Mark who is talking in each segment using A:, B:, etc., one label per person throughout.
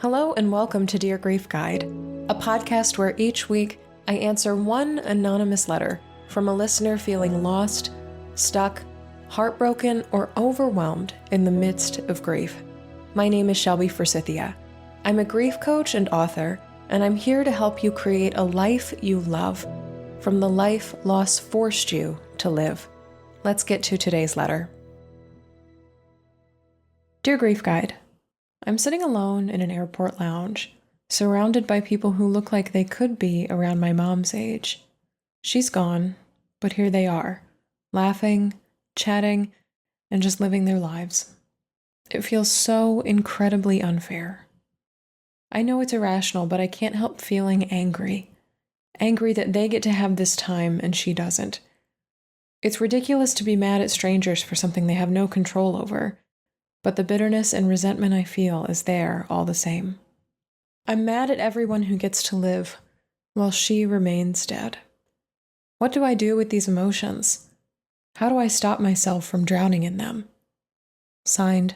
A: Hello and welcome to Dear Grief Guide, a podcast where each week I answer one anonymous letter from a listener feeling lost, stuck, heartbroken, or overwhelmed in the midst of grief. My name is Shelby Forsythia. I'm a grief coach and author, and I'm here to help you create a life you love from the life loss forced you to live. Let's get to today's letter. Dear Grief Guide, I'm sitting alone in an airport lounge, surrounded by people who look like they could be around my mom's age. She's gone, but here they are, laughing, chatting, and just living their lives. It feels so incredibly unfair. I know it's irrational, but I can't help feeling angry. Angry that they get to have this time and she doesn't. It's ridiculous to be mad at strangers for something they have no control over. But the bitterness and resentment I feel is there all the same. I'm mad at everyone who gets to live while she remains dead. What do I do with these emotions? How do I stop myself from drowning in them? Signed,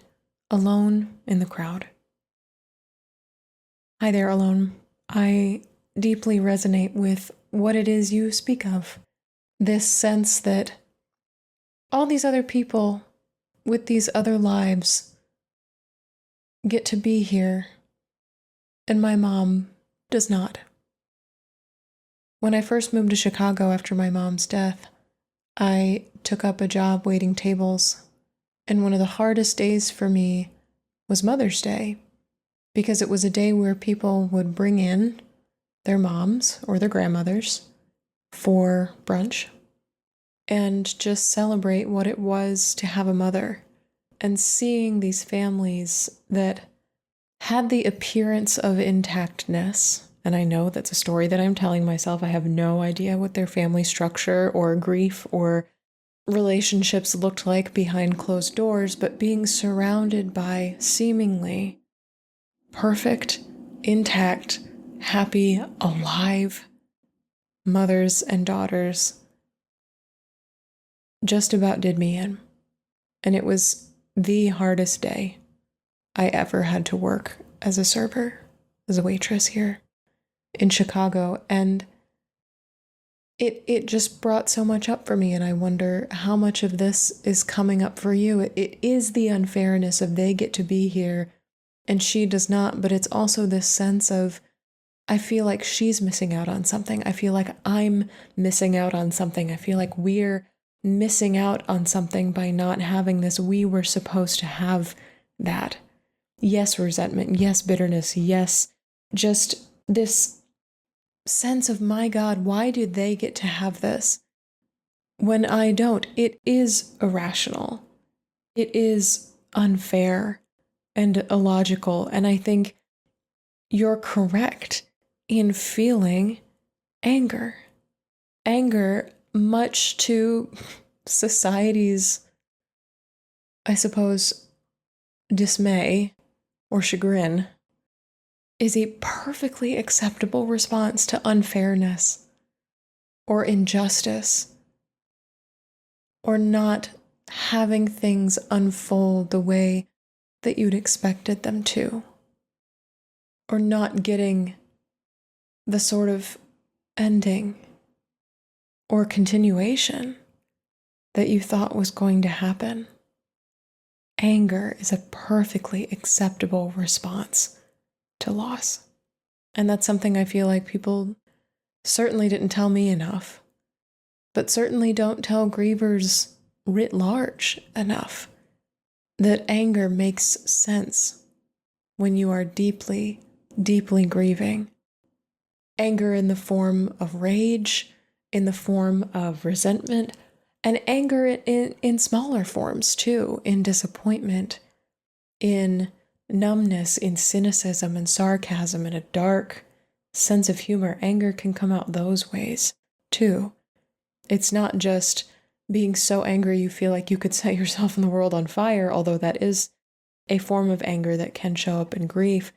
A: Alone in the Crowd. Hi there, Alone. I deeply resonate with what it is you speak of. This sense that all these other people with these other lives get to be here, and my mom does not. When I first moved to Chicago after my mom's death, I took up a job waiting tables, and one of the hardest days for me was Mother's Day, because it was a day where people would bring in their moms or their grandmothers for brunch and just celebrate what it was to have a mother. And seeing these families that had the appearance of intactness, and I know that's a story that I'm telling myself. I have no idea what their family structure or grief or relationships looked like behind closed doors, but being surrounded by seemingly perfect, intact, happy, alive mothers and daughters just about did me in. And it was the hardest day I ever had to work as a server, as a waitress here in Chicago. And it just brought so much up for me. And I wonder how much of this is coming up for you. It is the unfairness of they get to be here and she does not. But it's also this sense of, I feel like she's missing out on something. I feel like I'm missing out on something. I feel like we're missing out on something by not having this. We were supposed to have that. Yes, resentment. Yes, bitterness. Yes, just this sense of, my God, why do they get to have this when I don't? It is irrational. It is unfair and illogical. And I think you're correct in feeling anger. Anger, much to society's, I suppose, dismay or chagrin, is a perfectly acceptable response to unfairness or injustice or not having things unfold the way that you'd expected them to, or not getting the sort of ending or continuation that you thought was going to happen. Anger is a perfectly acceptable response to loss. And that's something I feel like people certainly didn't tell me enough, but certainly don't tell grievers writ large enough, that anger makes sense when you are deeply, deeply grieving. Anger in the form of rage, in the form of resentment, and anger in smaller forms too, in disappointment, in numbness, in cynicism and sarcasm, and a dark sense of humor. Anger can come out those ways too. It's not just being so angry you feel like you could set yourself and the world on fire, although that is a form of anger that can show up in grief.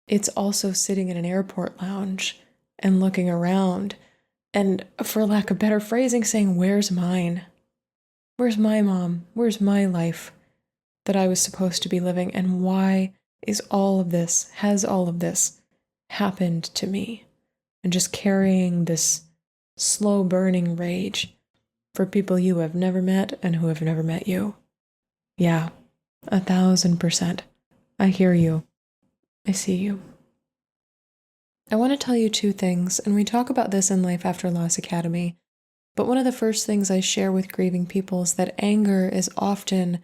A: It's also sitting in an airport lounge and looking around and, for lack of better phrasing, saying, where's mine? Where's my mom? Where's my life that I was supposed to be living? And why has all of this happened to me? And just carrying this slow burning rage for people you have never met and who have never met you. Yeah, 1,000%. I hear you. I see you. I want to tell you two things, and we talk about this in Life After Loss Academy, but one of the first things I share with grieving people is that anger is often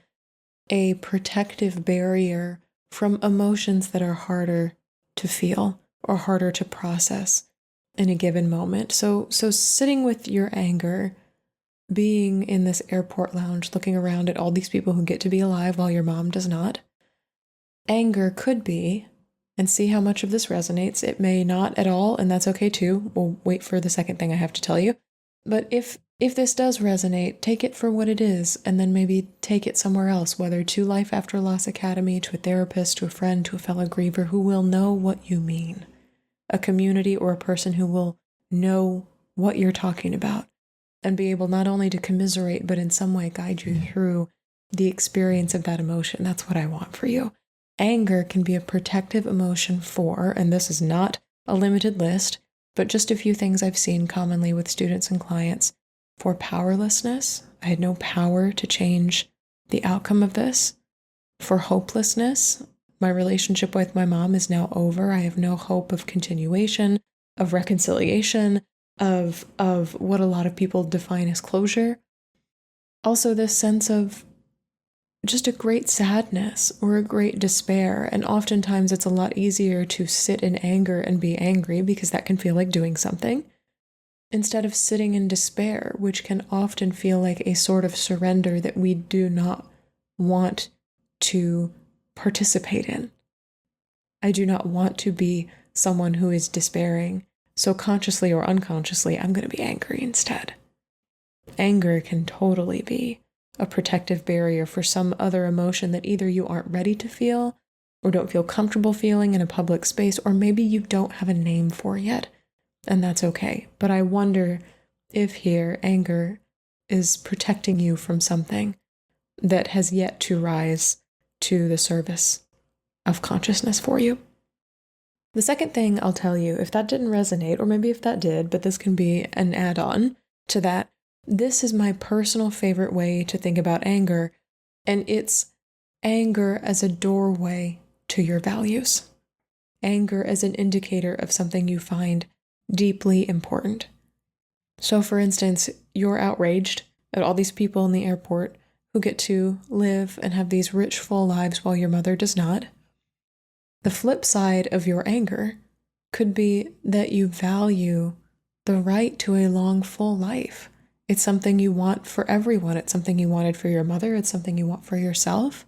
A: a protective barrier from emotions that are harder to feel or harder to process in a given moment. So sitting with your anger, being in this airport lounge, looking around at all these people who get to be alive while your mom does not, anger could be, and see how much of this resonates. It may not at all, and that's okay too. We'll wait for the second thing I have to tell you. But if this does resonate, take it for what it is, and then maybe take it somewhere else, whether to Life After Loss Academy, to a therapist, to a friend, to a fellow griever who will know what you mean. A community or a person who will know what you're talking about and be able not only to commiserate, but in some way guide you through the experience of that emotion. That's what I want for you. Anger can be a protective emotion for, and this is not a limited list, but just a few things I've seen commonly with students and clients. For powerlessness, I had no power to change the outcome of this. For hopelessness, my relationship with my mom is now over. I have no hope of continuation, of reconciliation, of what a lot of people define as closure. Also, this sense of just a great sadness or a great despair. And oftentimes it's a lot easier to sit in anger and be angry because that can feel like doing something, instead of sitting in despair, which can often feel like a sort of surrender that we do not want to participate in. I do not want to be someone who is despairing. So consciously or unconsciously, I'm going to be angry instead. Anger can totally be a protective barrier for some other emotion that either you aren't ready to feel or don't feel comfortable feeling in a public space, or maybe you don't have a name for yet, and that's okay. But I wonder if here anger is protecting you from something that has yet to rise to the service of consciousness for you. The second thing I'll tell you, if that didn't resonate, or maybe if that did, but this can be an add-on to that, this is my personal favorite way to think about anger, and it's anger as a doorway to your values. Anger as an indicator of something you find deeply important. So for instance, you're outraged at all these people in the airport who get to live and have these rich, full lives while your mother does not. The flip side of your anger could be that you value the right to a long, full life. It's something you want for everyone. It's something you wanted for your mother. It's something you want for yourself.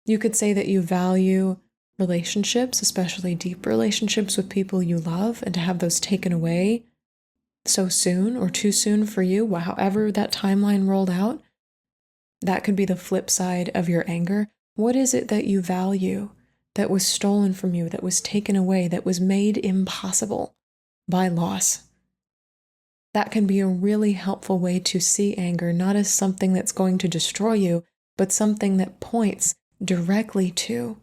A: You could say that you value relationships, especially deep relationships with people you love, and to have those taken away so soon or too soon for you, however that timeline rolled out, that could be the flip side of your anger. What is it that you value that was stolen from you, that was taken away, that was made impossible by loss? That can be a really helpful way to see anger, not as something that's going to destroy you, but something that points directly to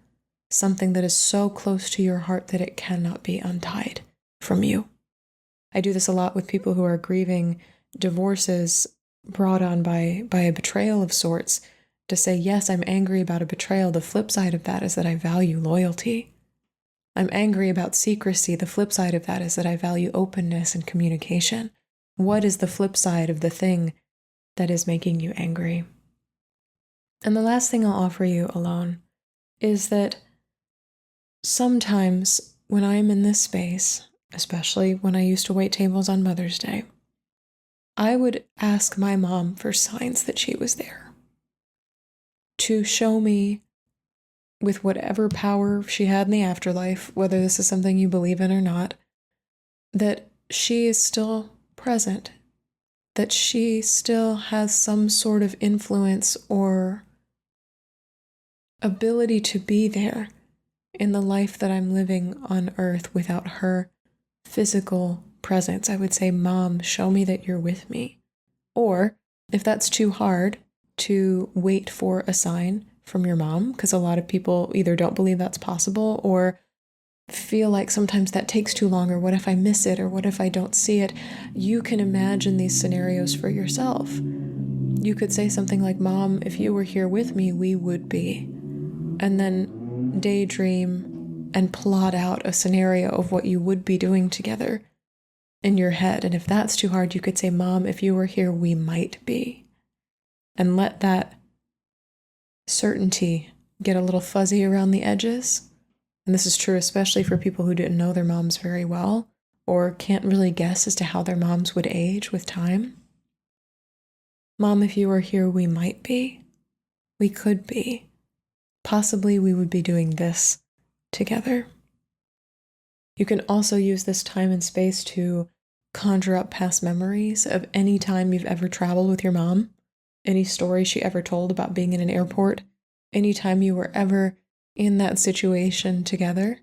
A: something that is so close to your heart that it cannot be untied from you. I do this a lot with people who are grieving divorces brought on by a betrayal of sorts, to say, yes, I'm angry about a betrayal. The flip side of that is that I value loyalty. I'm angry about secrecy. The flip side of that is that I value openness and communication. What is the flip side of the thing that is making you angry? And the last thing I'll offer you alone is that sometimes when I'm in this space, especially when I used to wait tables on Mother's Day, I would ask my mom for signs that she was there, to show me with whatever power she had in the afterlife, whether this is something you believe in or not, that she is still present, that she still has some sort of influence or ability to be there in the life that I'm living on earth without her physical presence. I would say, Mom, show me that you're with me. Or if that's too hard to wait for a sign, from your mom, because a lot of people either don't believe that's possible or feel like sometimes that takes too long, or what if I miss it, or what if I don't see it? You can imagine these scenarios for yourself. You could say something like, Mom, if you were here with me, we would be. And then daydream and plot out a scenario of what you would be doing together in your head. And if that's too hard, you could say, Mom, if you were here, we might be. And let that certainty get a little fuzzy around the edges. And this is true especially for people who didn't know their moms very well or can't really guess as to how their moms would age with time. Mom, if you were here, we might be. We could be. Possibly we would be doing this together. You can also use this time and space to conjure up past memories of any time you've ever traveled with your mom, any story she ever told about being in an airport, any time you were ever in that situation together.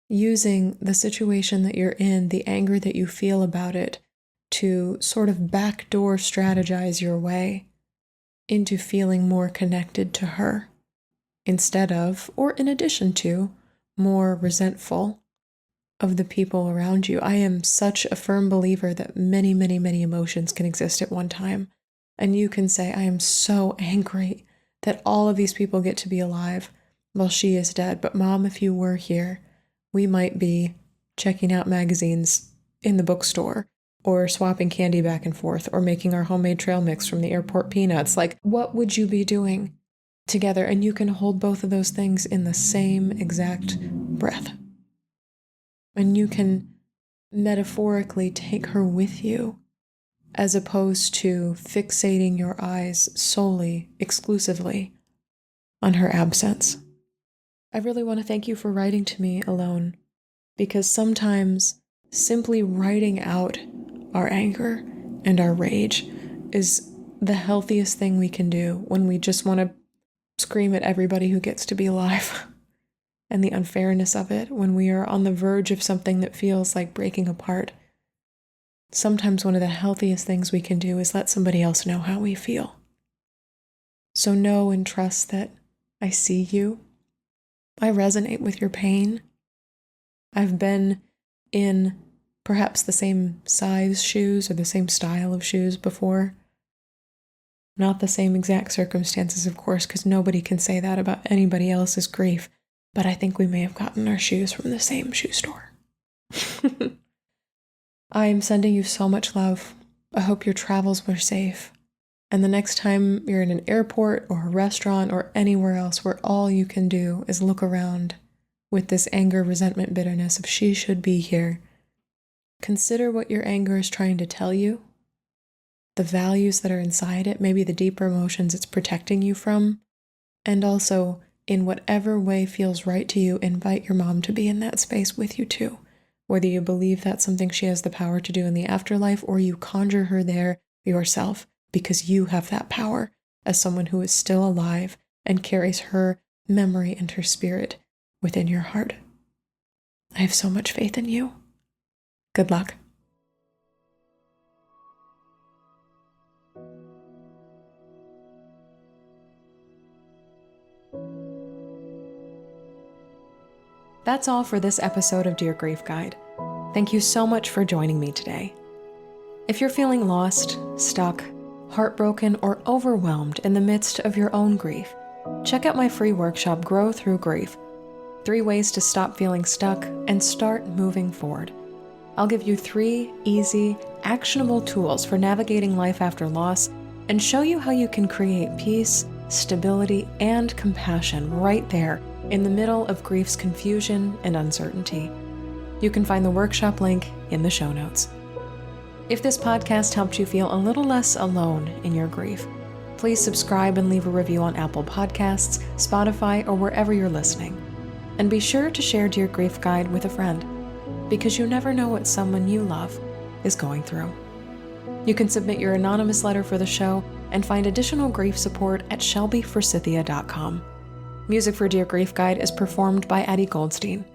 A: Using the situation that you're in, the anger that you feel about it, to sort of backdoor strategize your way into feeling more connected to her, instead of, or in addition to, more resentful of the people around you. I am such a firm believer that many, many, many emotions can exist at one time. And you can say, I am so angry that all of these people get to be alive while she is dead. But Mom, if you were here, we might be checking out magazines in the bookstore, or swapping candy back and forth, or making our homemade trail mix from the airport peanuts. Like, what would you be doing together? And you can hold both of those things in the same exact breath. And you can metaphorically take her with you, as opposed to fixating your eyes solely, exclusively, on her absence. I really want to thank you for writing to me alone, because sometimes simply writing out our anger and our rage is the healthiest thing we can do when we just want to scream at everybody who gets to be alive and the unfairness of it, when we are on the verge of something that feels like breaking apart. Sometimes one of the healthiest things we can do is let somebody else know how we feel. So know and trust that I see you. I resonate with your pain. I've been in perhaps the same size shoes or the same style of shoes before. Not the same exact circumstances, of course, because nobody can say that about anybody else's grief, but I think we may have gotten our shoes from the same shoe store. I am sending you so much love. I hope your travels were safe. And the next time you're in an airport or a restaurant or anywhere else where all you can do is look around with this anger, resentment, bitterness of she should be here, consider what your anger is trying to tell you, the values that are inside it, maybe the deeper emotions it's protecting you from, and also, in whatever way feels right to you, invite your mom to be in that space with you too. Whether you believe that's something she has the power to do in the afterlife, or you conjure her there yourself because you have that power as someone who is still alive and carries her memory and her spirit within your heart. I have so much faith in you. Good luck. That's all for this episode of Dear Grief Guide. Thank you so much for joining me today. If you're feeling lost, stuck, heartbroken, or overwhelmed in the midst of your own grief, check out my free workshop, Grow Through Grief: 3 ways to stop feeling stuck and start moving forward. I'll give you 3 easy, actionable tools for navigating life after loss and show you how you can create peace, stability, and compassion right there in the middle of grief's confusion and uncertainty. You can find the workshop link in the show notes. If this podcast helped you feel a little less alone in your grief, please subscribe and leave a review on Apple Podcasts, Spotify, or wherever you're listening. And be sure to share Dear Grief Guide with a friend, because you never know what someone you love is going through. You can submit your anonymous letter for the show and find additional grief support at shelbyforsythia.com. Music for Dear Grief Guide is performed by Addie Goldstein.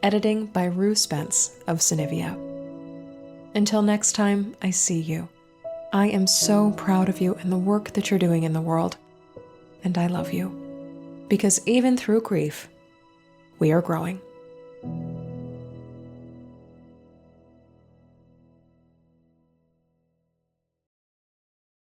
A: Editing by Rue Spence of Synivia. Until next time, I see you. I am so proud of you and the work that you're doing in the world. and I love you. Because even through grief, we are growing.